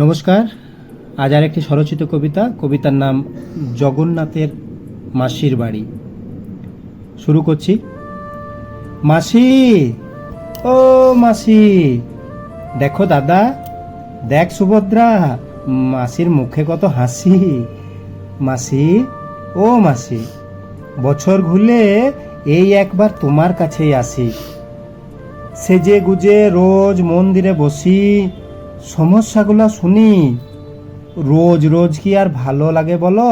নমস্কার। আজ আর একটি স্বরচিত কবিতার নাম জগন্নাথের মাসির বাড়ি। শুরু করছি। মাসি, ও মাসি, দেখো দাদা, দেখ সুভদ্রা, মাসির মুখে কত হাসি। মাসি, ও মাসি, বছর ঘুরলে এই একবার তোমার কাছেই আসি। সেজে গুজে রোজ মন্দিরে বসি, সমস্যাগুলো শুনি। রোজ রোজ কি আর ভালো লাগে বলো?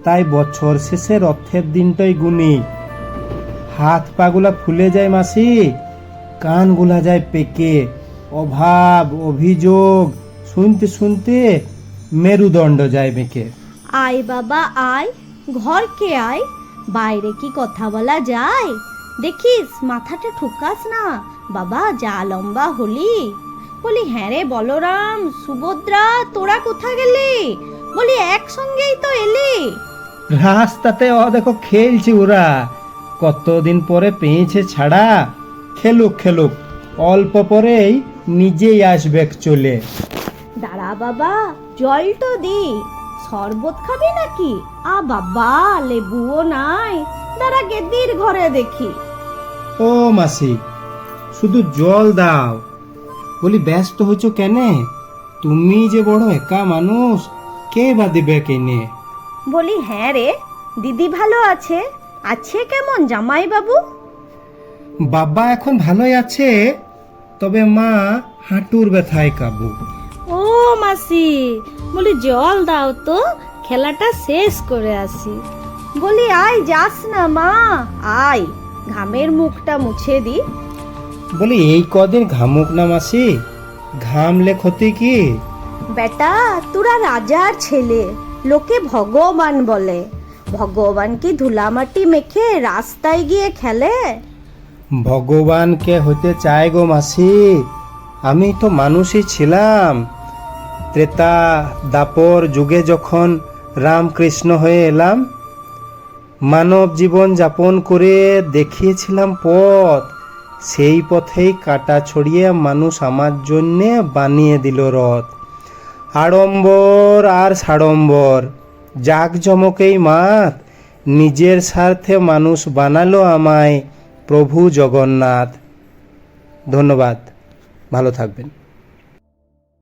তাই বছর শেষে রথের দিনটাই গুনি। হাত পাগুলা ফুলে যায় মাসি, কানগুলা যায় পেকে। অভাব অভিযোগ শুনতে শুনতে মেরুদণ্ড যায় বেঁকে। আয় বাবা আয়, ঘরকে আয়, বাইরে কি কথা বলা যায়? দেখিস মাথাটা ঠুকাস না, বাবা যা লম্বা হলি। বলি হ্যাঁ রে বলরাম, সুভদ্রা, তোরা কোথা গেলি? বলি একসঙ্গেই তো এলি। রাস্তাতে দেখো খেলছে ওরা, কতদিন পরে পেয়েছে ছাড়া। খেলুক খেলুক, অল্প পরেই নিজেই আসবে চলে। দাঁড়া বাবা, জল তো দি। শরবত খাবি নাকি? বাবা, লেবুও নাই। দাঁড়া গেদির ঘরে দেখি। ও মাসি, শুধু জল দাও। বলি ব্যস্ত হইছো কেনে? তুমি যে বড় একা মানুষ, কে বা দিবে কেনে? বলি হ্যাঁ রে, দিদি ভালো আছে? আছে কেমন জামাই বাবু? বাবা এখন ভালোই আছে, তবে মা হাঁটুর ব্যথায় কাবু। ও মাসি, বলি জল দাও তো, খেলাটা শেষ করে আসি। বলি আয় যাস না মা, আয় ঘামের মুখটা মুছে দি। বলি এই কদিন ঘামুক না মাসি, ঘামলে ক্ষতি কি? বেটা তোরা রাজার ছেলে, লোকে ভগবান বলে। ভগবান কি ধুলামাটি মেখে রাস্তায় গিয়ে খেলে? ভগবানকে হতে চাই গো মাসি, আমি তো মানুষই ছিলাম। ত্রেতা দাপর যুগে যখন রামকৃষ্ণ হয়ে এলাম, মানব জীবন যাপন করে দেখিয়েছিলাম পথ। সেই পথেই কাটা ছড়িয়ে মানুষ আমার জন্যে বানিয়ে দিল রথ। আড়ম্বর আর সাড়ম্বর, জাঁকজমকেই মাত, নিজের স্বার্থে মানুষ বানালো আমায় প্রভু জগন্নাথ। ধন্যবাদ, ভালো থাকবেন।